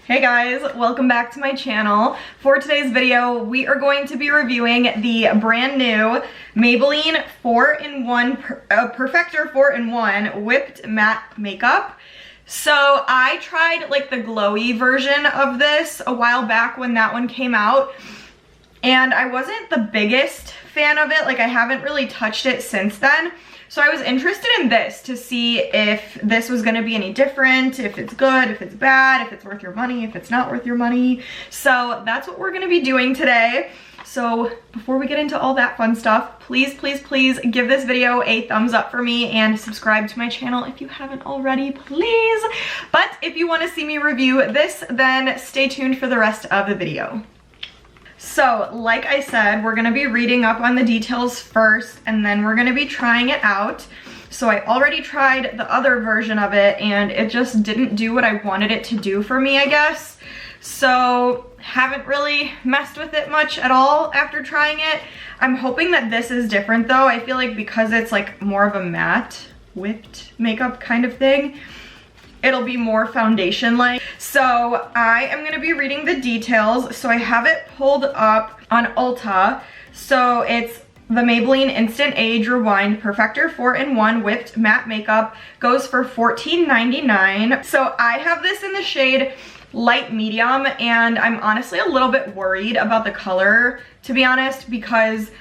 Hey guys, welcome back to my channel. For today's video, we are going to be reviewing the brand new Maybelline 4-in-1 Perfector 4-in-1 Whipped Matte Makeup. So I tried like the glowy version of this a while back when that one came out, and I wasn't the biggest fan of it. Like, I haven't really touched it since then. So I was interested in this to see if this was gonna be any different, if it's good, if it's bad, if it's worth your money, if it's not worth your money. So that's what we're gonna be doing today. So before we get into all that fun stuff, please, please, please give this video a thumbs up for me and subscribe to my channel if you haven't already, please. But if you wanna see me review this, then stay tuned for the rest of the video. So, like I said, we're gonna be reading up on the details first, and then we're gonna be trying it out. So I already tried the other version of it, and it just didn't do what I wanted it to do for me, I guess. So, haven't really messed with it much at all after trying it. I'm hoping that this is different though. I feel like because it's like more of a matte, whipped makeup kind of thing, it'll be more foundation-like. So I am gonna be reading the details. So I have it pulled up on Ulta. So it's the Maybelline Instant Age Rewind Perfector 4-in-1 Whipped Matte Makeup. Goes for $14.99. So I have this in the shade light medium, and I'm honestly a little bit worried about the color, to be honest, because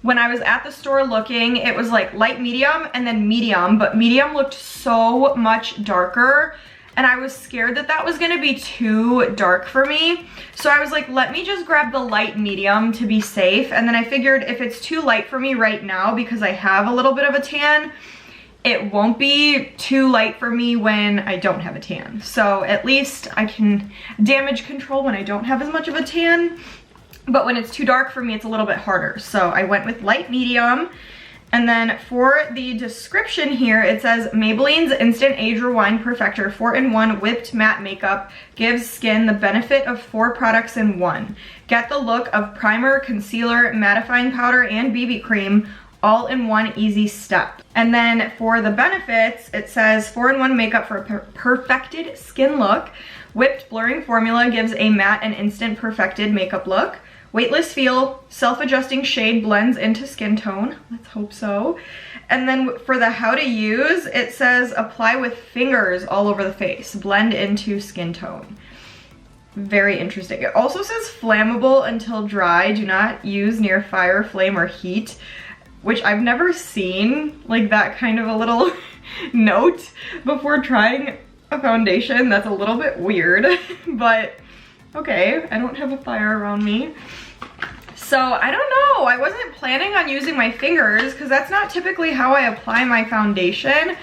when I was at the store looking, it was like light medium and then medium, but medium looked so much darker, and I was scared that that was gonna be too dark for me. So I was like, let me just grab the light medium to be safe. And then I figured if it's too light for me right now because I have a little bit of a tan, it won't be too light for me when I don't have a tan. So at least I can damage control when I don't have as much of a tan. But when it's too dark for me, it's a little bit harder. So I went with light medium. And then for the description here, it says Maybelline's Instant Age Rewind Perfector 4-in-1 Whipped Matte Makeup gives skin the benefit of 4 products in one. Get the look of primer, concealer, mattifying powder, and BB cream all in one easy step. And then for the benefits, it says 4-in-1 makeup for a perfected skin look. Whipped blurring formula gives a matte and instant perfected makeup look. Weightless feel, self-adjusting shade blends into skin tone. Let's hope so. And then for the how to use, it says apply with fingers all over the face. Blend into skin tone. Very interesting. It also says flammable until dry. Do not use near fire, flame, or heat, which I've never seen like that kind of a little note before trying a foundation. That's a little bit weird, but okay, I don't have a fire around me. So I don't know, I wasn't planning on using my fingers because that's not typically how I apply my foundation.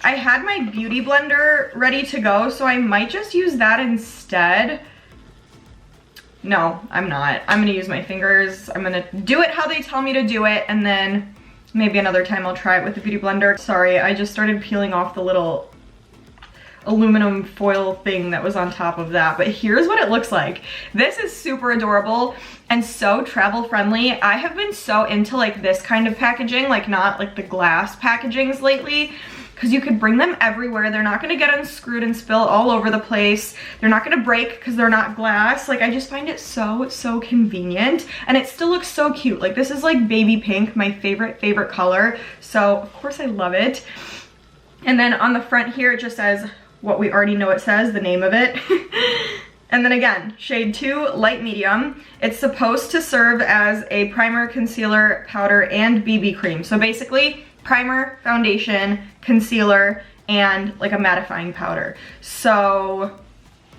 I had my beauty blender ready to go, so I might just use that instead. No, I'm not. I'm gonna use my fingers. I'm gonna do it how they tell me to do it, and then maybe another time I'll try it with the beauty blender. Sorry, I just started peeling off the little aluminum foil thing that was on top of that, but here's what it looks like. This is super adorable and so travel friendly. I have been so into like this kind of packaging, like not like the glass packagings lately, because you could bring them everywhere. They're not gonna get unscrewed and spill all over the place. They're not gonna break because they're not glass. Like, I just find it so convenient, and it still looks so cute. Like, this is like baby pink, my favorite color, so of course I love it. And then on the front here, it just says what we already know it says, the name of it. And then again, shade 2, light medium. It's supposed to serve as a primer, concealer, powder, and BB cream. So basically, primer, foundation, concealer, and like a mattifying powder. So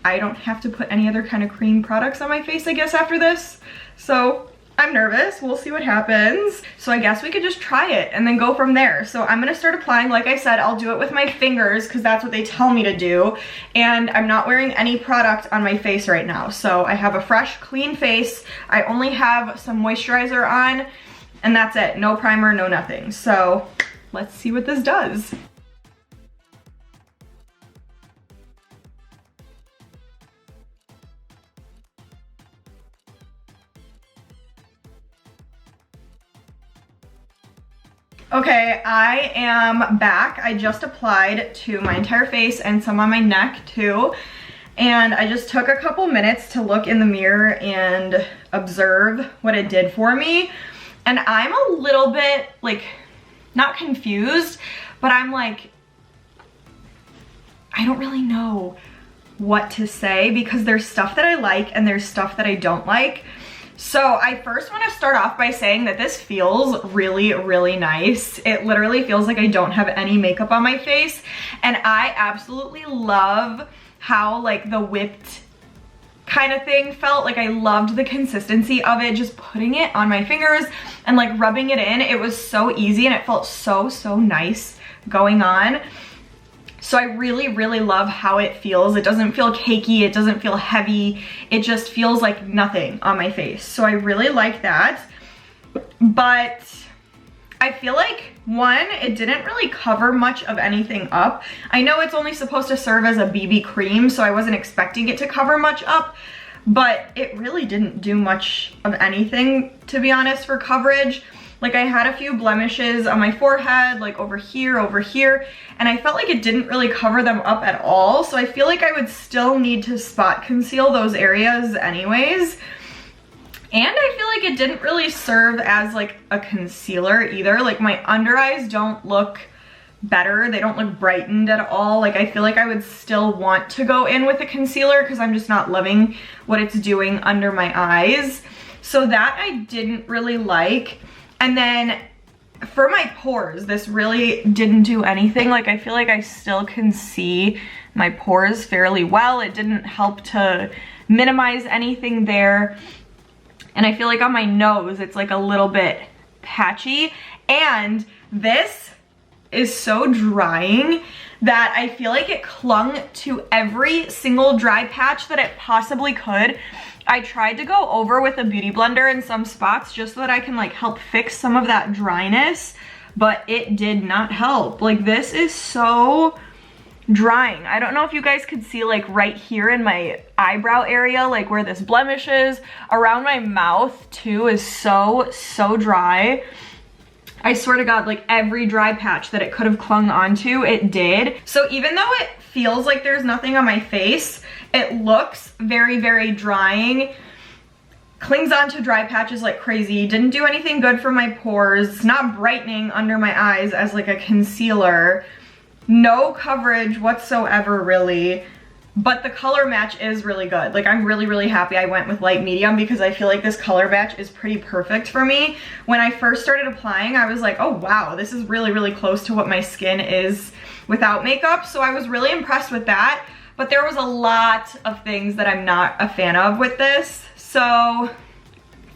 I don't have to put any other kind of cream products on my face, I guess, after this. So I'm nervous, we'll see what happens. So I guess we could just try it and then go from there. So I'm gonna start applying. Like I said, I'll do it with my fingers because that's what they tell me to do. And I'm not wearing any product on my face right now. So I have a fresh, clean face. I only have some moisturizer on, and that's it. No primer, no nothing. So let's see what this does. Okay, I am back. I just applied to my entire face and some on my neck too. and I just took a couple minutes to look in the mirror and observe what it did for me. And I'm a little bit like, not confused, but I'm like, I don't really know what to say because there's stuff that I like and there's stuff that I don't like. So I first want to start off by saying that this feels really, really nice. It literally feels like I don't have any makeup on my face, and I absolutely love how like the whipped kind of thing felt. Like I loved the consistency of it, just putting it on my fingers and like rubbing it in. It was so easy and it felt so, so nice going on. So I really, really love how it feels. It doesn't feel cakey, it doesn't feel heavy, it just feels like nothing on my face. So I really like that. But I feel like, one, it didn't really cover much of anything up. I know it's only supposed to serve as a BB cream, so I wasn't expecting it to cover much up, but it really didn't do much of anything, to be honest, for coverage. Like I had a few blemishes on my forehead, like over here, and I felt like it didn't really cover them up at all. So I feel like I would still need to spot conceal those areas anyways. And I feel like it didn't really serve as like a concealer either. Like my under eyes don't look better. They don't look brightened at all. Like I feel like I would still want to go in with a concealer because I'm just not loving what it's doing under my eyes. So that I didn't really like. And then for my pores, this really didn't do anything. Like I feel like I still can see my pores fairly well. It didn't help to minimize anything there. And I feel like on my nose, it's like a little bit patchy. And this is so drying that I feel like it clung to every single dry patch that it possibly could. I tried to go over with a beauty blender in some spots just so that I can like help fix some of that dryness, but it did not help. Like this is so drying. I don't know if you guys could see like right here in my eyebrow area, like where this blemish is, around my mouth too is so, so dry. I swear to God, like every dry patch that it could have clung onto, it did. So even though it feels like there's nothing on my face, it looks very, very drying. Clings onto dry patches like crazy. Didn't do anything good for my pores. It's not brightening under my eyes as like a concealer. No coverage whatsoever really. But the color match is really good. Like I'm really, really happy I went with light medium because I feel like this color match is pretty perfect for me. When I first started applying, I was like, oh wow, this is really, really close to what my skin is without makeup. So I was really impressed with that. But there was a lot of things that I'm not a fan of with this. So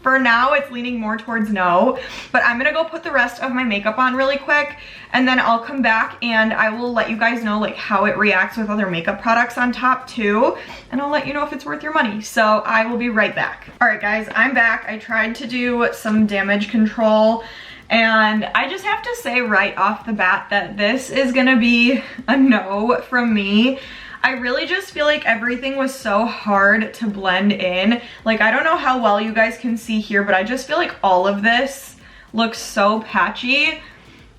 for now, it's leaning more towards no, but I'm gonna go put the rest of my makeup on really quick, and then I'll come back and I will let you guys know like how it reacts with other makeup products on top too, and I'll let you know if it's worth your money. So I will be right back. All right guys, I'm back. I tried to do some damage control, and I just have to say right off the bat that this is gonna be a no from me. I really just feel like everything was so hard to blend in. Like, I don't know how well you guys can see here, but I just feel like all of this looks so patchy,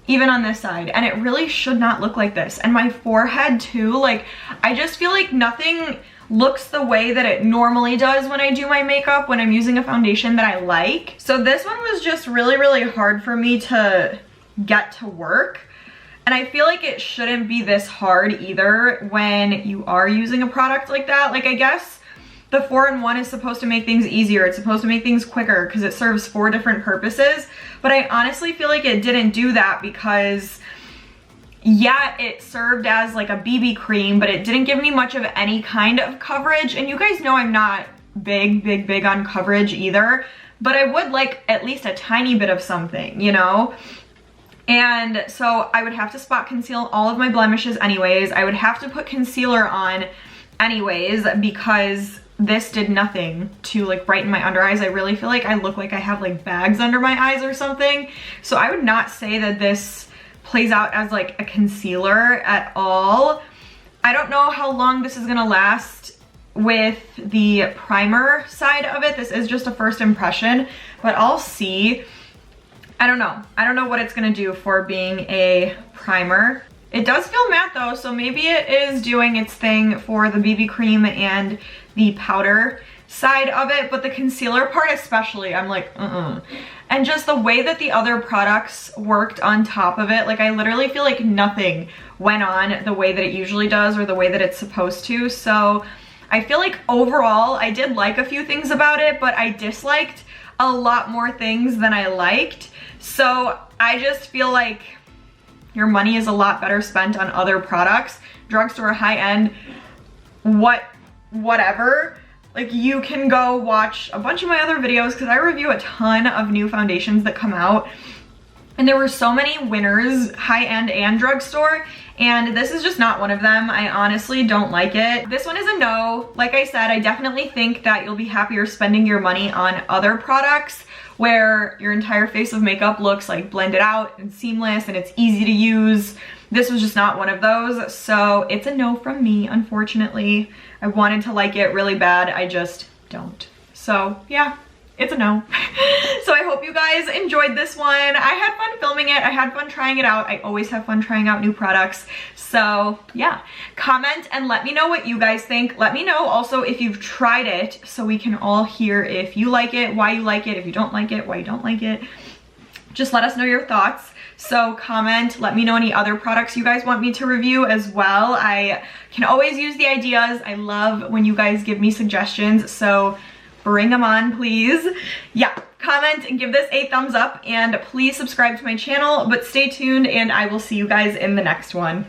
even on this side. And it really should not look like this. And my forehead too, like, I just feel like nothing looks the way that it normally does when I do my makeup, when I'm using a foundation that I like. So this one was just really, really hard for me to get to work. And I feel like it shouldn't be this hard either when you are using a product like that. Like I guess the 4-in-1 is supposed to make things easier. It's supposed to make things quicker because it serves 4 different purposes. But I honestly feel like it didn't do that because yeah, it served as like a BB cream, but it didn't give me much of any kind of coverage. And you guys know I'm not big on coverage either, but I would like at least a tiny bit of something, you know? And so I would have to spot conceal all of my blemishes anyways. I would have to put concealer on anyways because this did nothing to like brighten my under eyes. I really feel like I look like I have like bags under my eyes or something. So I would not say that this plays out as like a concealer at all. I don't know how long this is gonna last with the primer side of it. This is just a first impression, but I'll see. I don't know what it's gonna do for being a primer. It does feel matte though, so maybe it is doing its thing for the BB cream and the powder side of it, but the concealer part especially, I'm like, And just the way that the other products worked on top of it, like I literally feel like nothing went on the way that it usually does or the way that it's supposed to. So I feel like overall I did like a few things about it, but I disliked a lot more things than I liked. So I just feel like your money is a lot better spent on other products, drugstore, high-end, whatever. Like you can go watch a bunch of my other videos because I review a ton of new foundations that come out. And there were so many winners, high-end and drugstore, and this is just not one of them. I honestly don't like it. This one is a no. Like I said, I definitely think that you'll be happier spending your money on other products where your entire face of makeup looks like blended out and seamless and it's easy to use. This was just not one of those, so it's a no from me, unfortunately. I wanted to like it really bad, I just don't. So yeah, it's a no. So I hope you guys enjoyed this one. I had fun filming it, I had fun trying it out. I always have fun trying out new products. So yeah, comment and let me know what you guys think. Let me know also if you've tried it so we can all hear if you like it, why you like it, if you don't like it, why you don't like it. Just let us know your thoughts. So comment, let me know any other products you guys want me to review as well. I can always use the ideas. I love when you guys give me suggestions, so bring them on, please. Yeah, comment and give this a thumbs up and please subscribe to my channel, but stay tuned and I will see you guys in the next one.